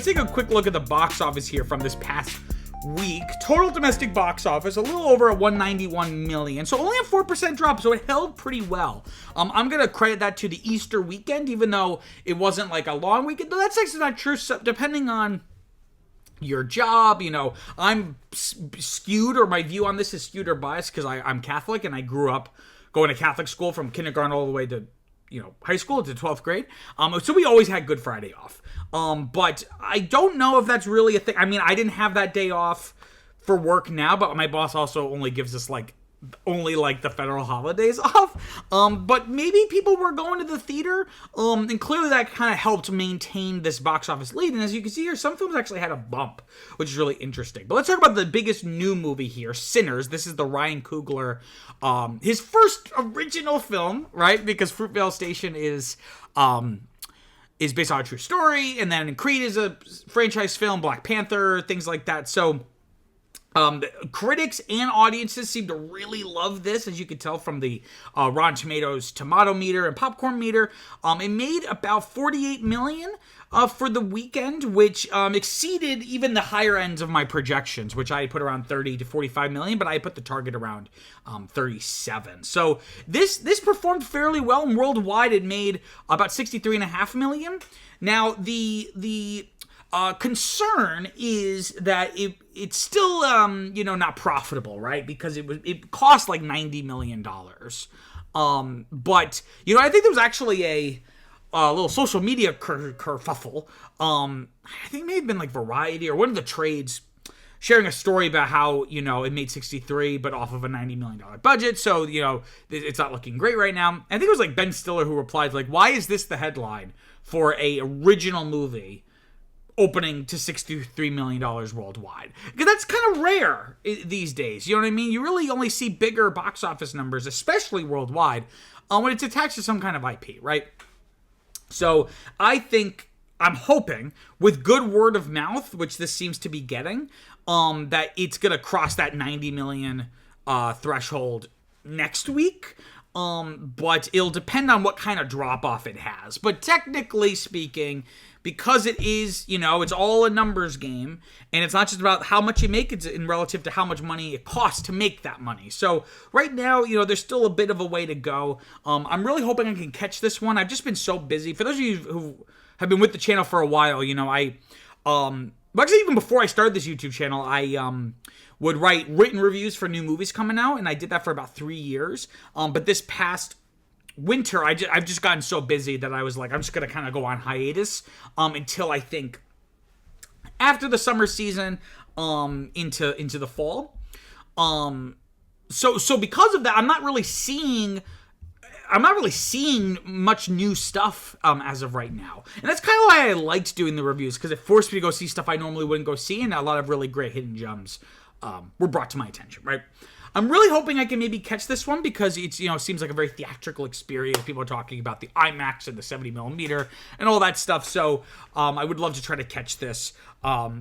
let's take a quick look at the box office here from this past week. Total domestic box office, a little over at 191 million, so only a 4% drop, so it held pretty well. I'm gonna credit that to the Easter weekend, even though it wasn't like a long weekend. Though that's actually not true, so depending on your job, I'm skewed, or my view on this is skewed or biased, because I'm Catholic, and I grew up going to Catholic school from kindergarten all the way to high school to 12th grade. So we always had Good Friday off. But I don't know if that's really a thing. I mean, I didn't have that day off for work now, but my boss also only gives us only the federal holidays off. But maybe people were going to the theater. And clearly that kind of helped maintain this box office lead. And as you can see here, some films actually had a bump, which is really interesting. But let's talk about the biggest new movie here, Sinners. This is the Ryan Coogler, his first original film, right? Because Fruitvale Station is based on a true story, and then Creed is a franchise film, Black Panther, things like that. So critics and audiences seem to really love this, as you can tell from the Rotten Tomatoes tomato meter and popcorn meter. It made about 48 million for the weekend, which exceeded even the higher ends of my projections, which I put around 30 to 45 million, but I put the target around 37. So this performed fairly well, and worldwide it made about 63.5 million. Now the concern is that it's still not profitable, right? Because it cost like $90 million. But I think there was actually a little social media kerfuffle. I think it may have been like Variety or one of the trades sharing a story about how it made 63 but off of a $90 million budget, so it's not looking great right now. I think it was like Ben Stiller who replied why is this the headline for a original movie opening to $63 million worldwide? Because that's kind of rare these days. You know what I mean? You really only see bigger box office numbers, especially worldwide, when it's attached to some kind of IP, right? So I'm hoping with good word of mouth, which this seems to be getting, that it's going to cross that 90 million threshold next week. But it'll depend on what kind of drop-off it has. But technically speaking, because it is, it's all a numbers game, and it's not just about how much you make, it's in relative to how much money it costs to make that money. So right now, there's still a bit of a way to go. I'm really hoping I can catch this one. I've just been so busy. For those of you who have been with the channel for a while, actually even before I started this YouTube channel, I would write written reviews for new movies coming out, and I did that for about 3 years. But this past winter, I've just gotten so busy that I was like, I'm just going to kind of go on hiatus until I think after the summer season into the fall. So because of that, I'm not really seeing much new stuff as of right now. And that's kind of why I liked doing the reviews, because it forced me to go see stuff I normally wouldn't go see, and a lot of really great hidden gems were brought to my attention, right? I'm really hoping I can maybe catch this one, because it's, seems like a very theatrical experience. People are talking about the IMAX and the 70mm and all that stuff. So I would love to try to catch this.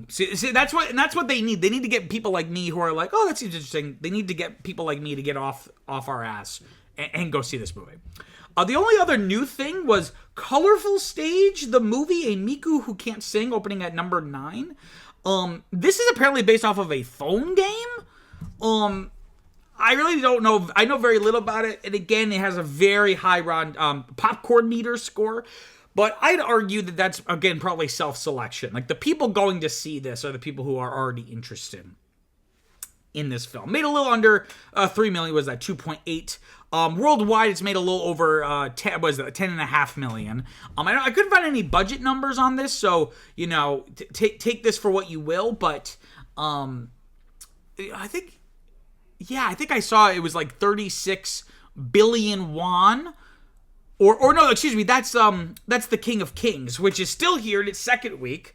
See, that's what they need. They need to get people like me who are like, oh, that seems interesting. They need to get people like me to get off our ass and go see this movie. The only other new thing was Colorful Stage, the movie, a Miku Who Can't Sing, opening at number 9. This is apparently based off of a phone game. I really don't know. I know very little about it. And again, it has a very high popcorn meter score. But I'd argue that that's, again, probably self-selection. Like, the people going to see this are the people who are already interested in this film. Made a little under 3 million, was that 2.8. Worldwide, it's made a little over 10.5 million. I couldn't find any budget numbers on this, so take this for what you will. But I think I saw it was like 36 billion won. Or no, excuse me, that's The King of Kings, which is still here in its second week.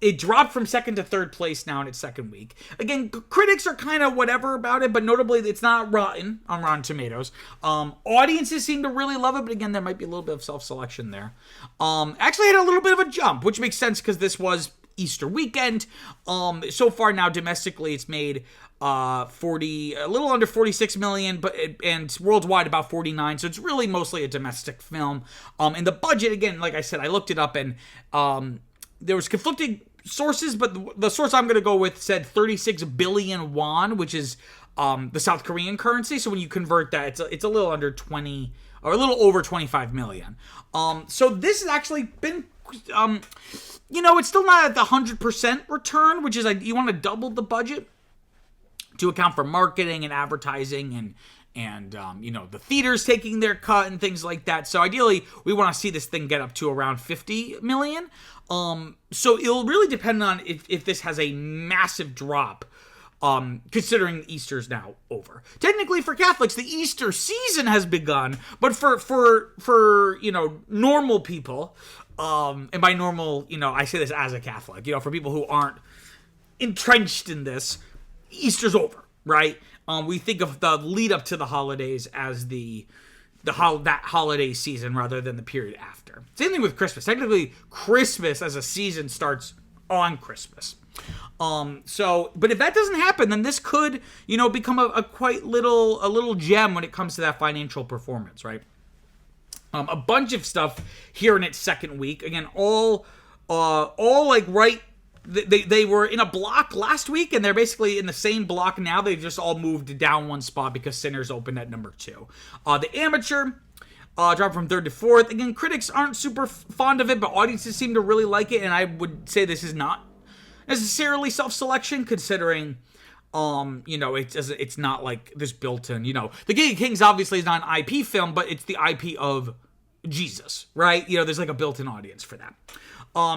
It dropped from second to third place now in its second week. Again, critics are kind of whatever about it, but notably it's not rotten on Rotten Tomatoes. Audiences seem to really love it, but again, there might be a little bit of self-selection there. Actually had a little bit of a jump, which makes sense because this was Easter weekend. So far now domestically, it's made a little under 46 million, and worldwide about 49. So it's really mostly a domestic film. And the budget, again, like I said, I looked it up, and there was conflicting sources, but the source I'm going to go with said 36 billion won, which is the South Korean currency. So when you convert that, it's a little under 20 or a little over 25 million. So this has actually been, it's still not at the 100% return, which is like you want to double the budget to account for marketing and advertising and the theaters taking their cut and things like that. So ideally, we want to see this thing get up to around 50 million. So it'll really depend on if this has a massive drop, considering Easter's now over. Technically, for Catholics, the Easter season has begun, but for normal people, and by normal, I say this as a Catholic, for people who aren't entrenched in this, Easter's over, right? We think of the lead up to the holidays as that holiday season rather than the period after. Same thing with Christmas. Technically, Christmas as a season starts on Christmas. But if that doesn't happen, then this could, become a little gem when it comes to that financial performance, right? A bunch of stuff here in its second week. Again, all like right. They were in a block last week, and they're basically in the same block now. They've just all moved down one spot because Sinners opened at number 2. The Amateur dropped from 3rd to 4th. Again, critics aren't super fond of it, but audiences seem to really like it, and I would say this is not necessarily self-selection, considering, it's not like this built-in, The King of Kings obviously is not an IP film, but it's the IP of Jesus, right? There's like a built-in audience for that.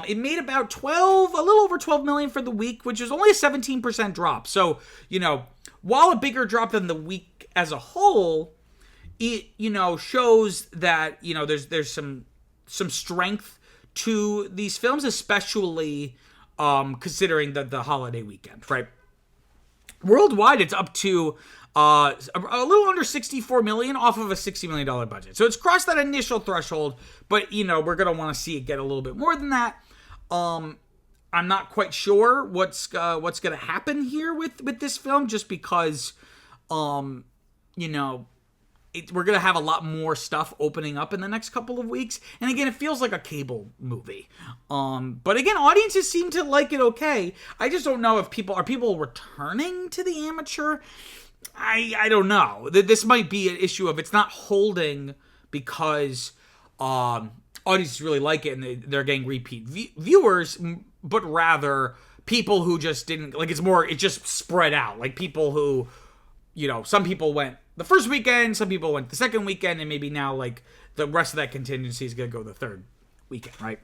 It made about a little over 12 million for the week, which is only a 17% drop. So, while a bigger drop than the week as a whole, it, shows that, there's some strength to these films, especially, considering the holiday weekend, right? Worldwide, it's up to a little under 64 million off of a $60 million budget. So it's crossed that initial threshold, but, we're going to want to see it get a little bit more than that. I'm not quite sure what's going to happen here with this film, just because, we're going to have a lot more stuff opening up in the next couple of weeks. And again, it feels like a cable movie. But again, audiences seem to like it okay. I just don't know if people returning to the Amateur. I don't know. This might be an issue of it's not holding because audiences really like it and they're getting repeat viewers, but rather people who just didn't, like, it's just spread out. Like people who, some people went the first weekend, some people went the second weekend, and maybe now, like, the rest of that contingency is going to go the third weekend, right?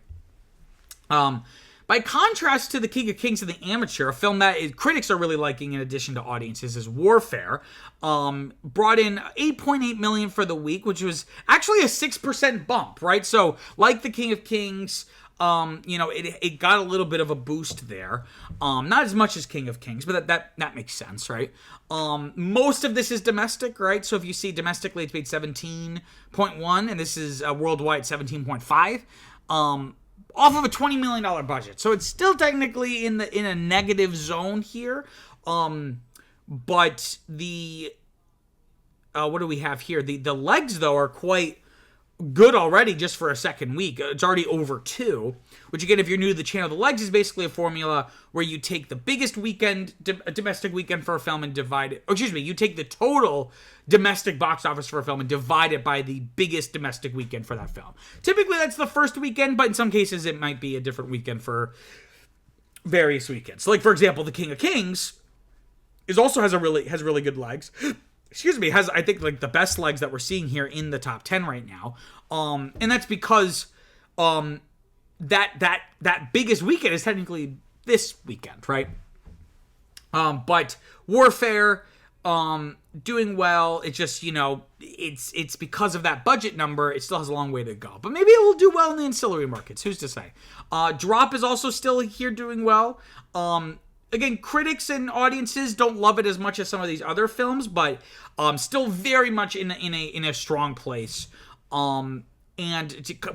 By contrast to The King of Kings and The Amateur, a film that critics are really liking in addition to audiences is Warfare. Brought in 8.8 million for the week, which was actually a 6% bump, right? So, like The King of Kings, it got a little bit of a boost there. Not as much as King of Kings, but that makes sense, right? Most of this is domestic, right? So if you see domestically, it's paid 17.1, and this is worldwide 17.5. Off of a $20 million budget. So it's still technically in a negative zone here. But the what do we have here? The legs, though, are quite good already just for a second week. It's already over 2, which, again, if you're new to the channel, the legs is basically a formula where you take the biggest weekend, domestic weekend for a film and divide it, you take the total domestic box office for a film and divide it by the biggest domestic weekend for that film. Typically, that's the first weekend, but in some cases, it might be a different weekend for various weekends. So, like, for example, The King of Kings has really good legs. Has, I think, like, the best legs that we're seeing here in the top 10 right now. And that's because that biggest weekend is technically this weekend, right? But Warfare doing well. It's just, it's because of that budget number, it still has a long way to go. But maybe it will do well in the ancillary markets. Who's to say? Drop is also still here doing well. Again, critics and audiences don't love it as much as some of these other films, but still very much in a strong place. And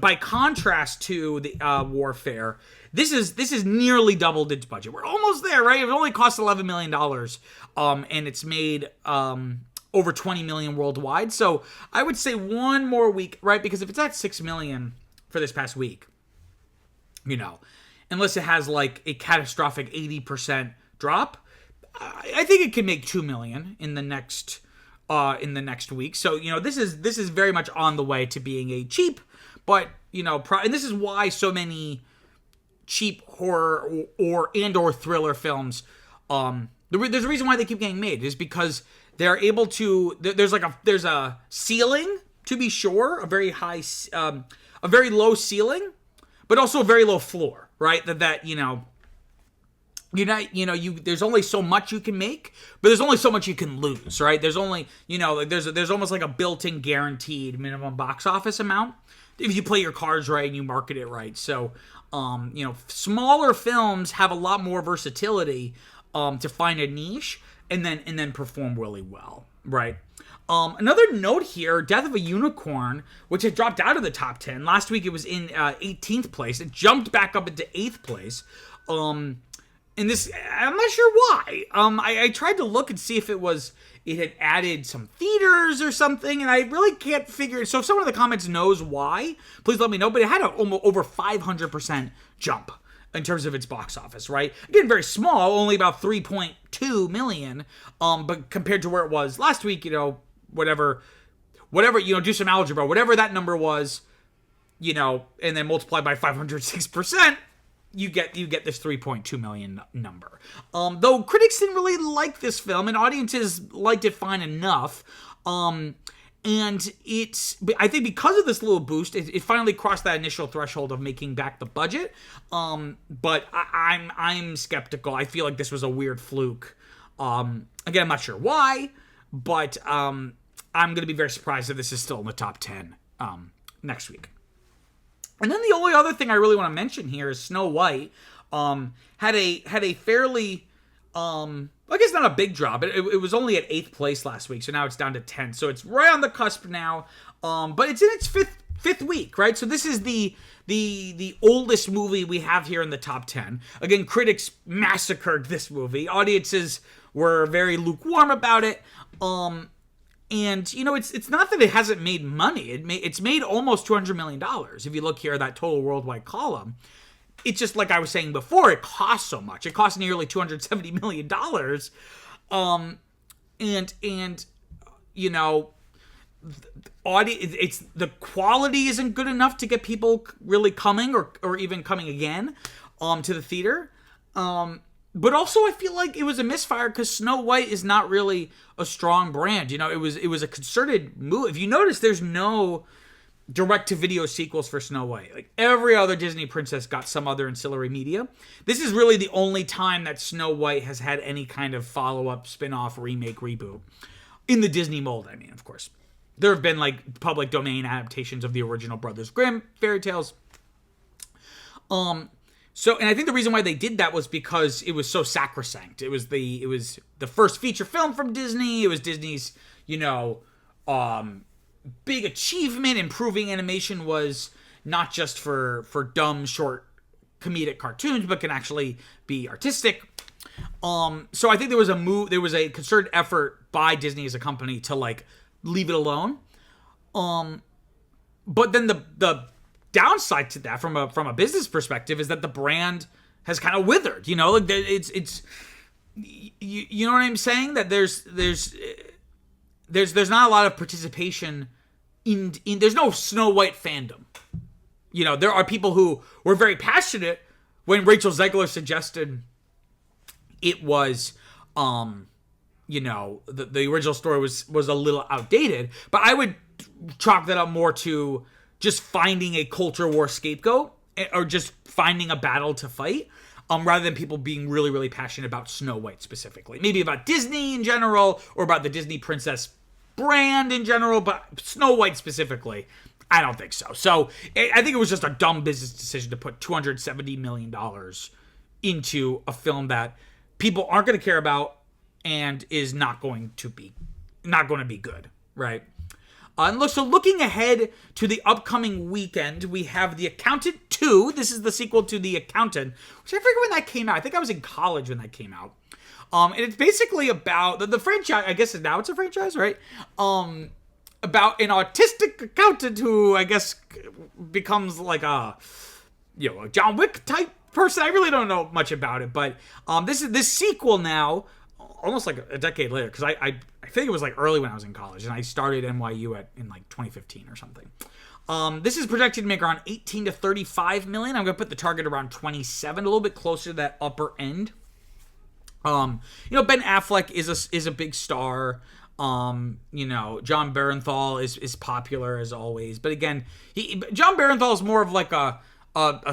by contrast to the Warfare, this is nearly doubled its budget. We're almost there, right? It only cost $11 million, and it's made over $20 million worldwide. So I would say one more week, right? Because if it's at $6 million for this past week, unless it has like a catastrophic 80% drop. I think it can make $2 million in the next week. So, this is very much on the way to being a cheap, but, and this is why so many cheap horror or thriller films, there's a reason why they keep getting made, is because they're able to, there's a ceiling, to be sure, a very high, a very low ceiling, but also a very low floor, right? There's only so much you can make, but there's only so much you can lose, right? There's only, there's almost like a built-in guaranteed minimum box office amount if you play your cards right and you market it right. So, smaller films have a lot more versatility to find a niche and then perform really well, right? Another note here, Death of a Unicorn, which had dropped out of the top 10. Last week it was in 18th place. It jumped back up into 8th place. And this, I'm not sure why. I tried to look and see if it had added some theaters or something, and I really can't figure it. So if someone in the comments knows why, please let me know. But it had an almost over 500% jump in terms of its box office, right? Again, very small, only about 3.2 million. But compared to where it was last week, whatever, do some algebra, whatever that number was, and then multiply by 506%. You get this 3.2 million number. Though critics didn't really like this film, and audiences liked it fine enough. And I think because of this little boost, it finally crossed that initial threshold of making back the budget. But I'm skeptical. I feel like this was a weird fluke. Again, I'm not sure why, but I'm going to be very surprised if this is still in the top 10 next week. And then the only other thing I really want to mention here is Snow White had a fairly, I guess not a big drop. It was only at 8th place last week, so now it's down to 10th. So it's right on the cusp now, but it's in its fifth week, right? So this is the oldest movie we have here in the top 10. Again, critics massacred this movie. Audiences were very lukewarm about it. And, it's not that it hasn't made money. It's made almost $200 million. If you look here at that total worldwide column, it's just like I was saying before, it costs so much. It costs nearly $270 million. The quality isn't good enough to get people really coming or even coming again to the theater. But also, I feel like it was a misfire because Snow White is not really a strong brand. It was a concerted move. If you notice, there's no direct-to-video sequels for Snow White. Like every other Disney princess got some other ancillary media. This is really the only time that Snow White has had any kind of follow-up, spin-off, remake, reboot in the Disney mold. I mean, of course, there have been like public domain adaptations of the original Brothers Grimm fairy tales. So, and I think the reason why they did that was because it was so sacrosanct. It was the first feature film from Disney. It was Disney's, big achievement. Improving animation was not just for dumb, short, comedic cartoons, but can actually be artistic. So I think there was a concerted effort by Disney as a company to like leave it alone. But then the downside to that from a business perspective is that the brand has kind of withered, like it's you know what I'm saying, that there's not a lot of participation in there's no Snow White fandom. There are people who were very passionate when Rachel Zegler suggested it was the original story was a little outdated, but I would chalk that up more to just finding a culture war scapegoat or just finding a battle to fight, rather than people being really, really passionate about Snow White specifically. Maybe about Disney in general or about the Disney princess brand in general, but Snow White specifically, I don't think so. So I think it was just a dumb business decision to put $270 million into a film that people aren't going to care about and is not going to be good, right? So looking ahead to the upcoming weekend, we have The Accountant 2. This is the sequel to The Accountant, which I forget when that came out. I think I was in college when that came out. And it's basically about the franchise. I guess now it's a franchise, right? About an autistic accountant who I guess becomes like a John Wick type person, I really don't know much about it, but this sequel now, almost like a decade later, because I think it was like early when I was in college, and I started NYU in like 2015 or something. This is projected to make around 18 to 35 million. I'm going to put the target around 27, a little bit closer to that upper end. Ben Affleck is a big star. John Barenthal is popular as always, but again, John Barenthal is more of like a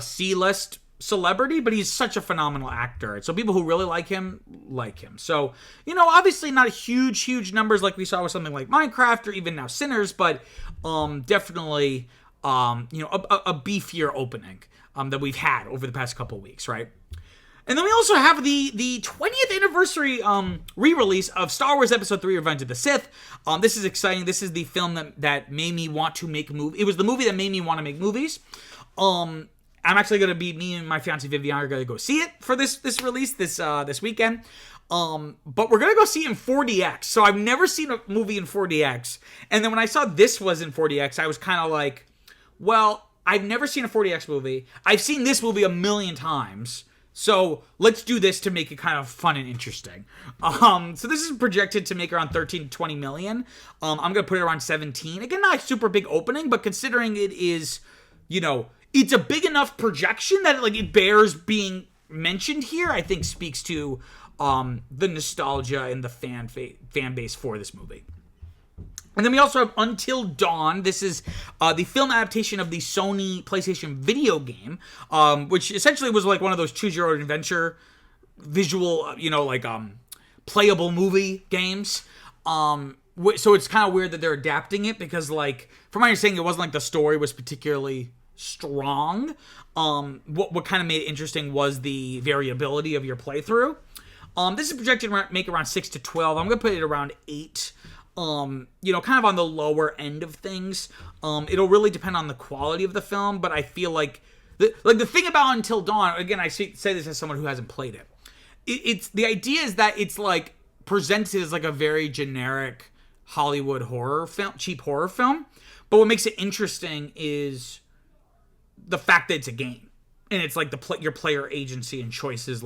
C-list celebrity, but he's such a phenomenal actor. So people who really like him. So, obviously not huge numbers like we saw with something like Minecraft or even now Sinners, but definitely a beefier opening that we've had over the past couple of weeks, right? And then we also have the 20th anniversary re-release of Star Wars Episode 3: Revenge of the Sith. This is exciting. This is the film that made me want to make movies. It was the movie that made me want to make movies. I'm actually going to be, me and my fiancée Vivian are going to go see it for this release this weekend. But we're going to go see it in 4DX. So I've never seen a movie in 4DX. And then when I saw this was in 4DX, I was kind of like, well, I've never seen a 4DX movie. I've seen this movie a million times. So let's do this to make it kind of fun and interesting. So this is projected to make around 13 to 20 million. I'm going to put it around 17. Again, not a super big opening, but considering it is, it's a big enough projection that it bears being mentioned here, I think speaks to the nostalgia and the fan base for this movie. And then we also have Until Dawn. This is the film adaptation of the Sony PlayStation video game, which essentially was like one of those choose your own adventure visual, playable movie games. So it's kind of weird that they're adapting it because, from my understanding, it wasn't like the story was particularly strong. What kind of made it interesting was the variability of your playthrough. This is projected to make around 6 to 12. I'm going to put it around 8. Kind of on the lower end of things. It'll really depend on the quality of the film, but I feel like the thing about Until Dawn, again, I say this as someone who hasn't played it. It's the idea is that it's like presented as like a very generic Hollywood horror film, cheap horror film. But what makes it interesting is the fact that it's a game, and it's like your player agency and choices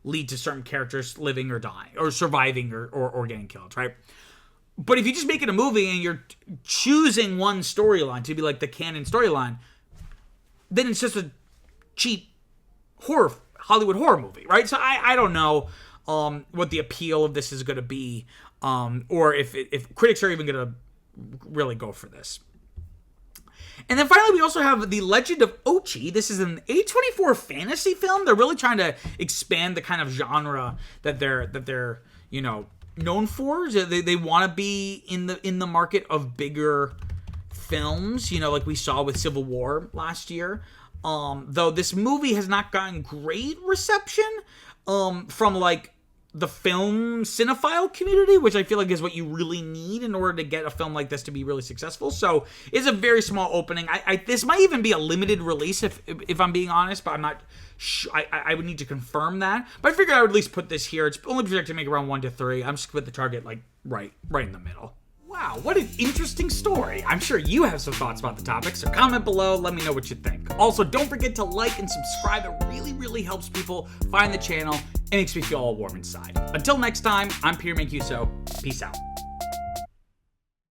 lead to certain characters living or dying or surviving or getting killed, right? But if you just make it a movie and you're choosing one storyline to be like the canon storyline, then it's just a cheap Hollywood horror movie, right? So I don't know what the appeal of this is going to be, or if critics are even going to really go for this. And then finally, we also have The Legend of Ochi. This is an A24 fantasy film. They're really trying to expand the kind of genre that they're known for. They want to be in the market of bigger films, like we saw with Civil War last year. Though this movie has not gotten great reception from the film cinephile community, which I feel like is what you really need in order to get a film like this to be really successful. So it's a very small opening. This might even be a limited release if I'm being honest, but I'm not sure. I would need to confirm that. But I figured I would at least put this here. It's only projected to make around 1 to 3. I'm just going to put the target right in the middle. Wow, what an interesting story. I'm sure you have some thoughts about the topic, so comment below, let me know what you think. Also, don't forget to like and subscribe. It really helps people find the channel and makes me feel all warm inside. Until next time, I'm Peter Mancuso. Peace out.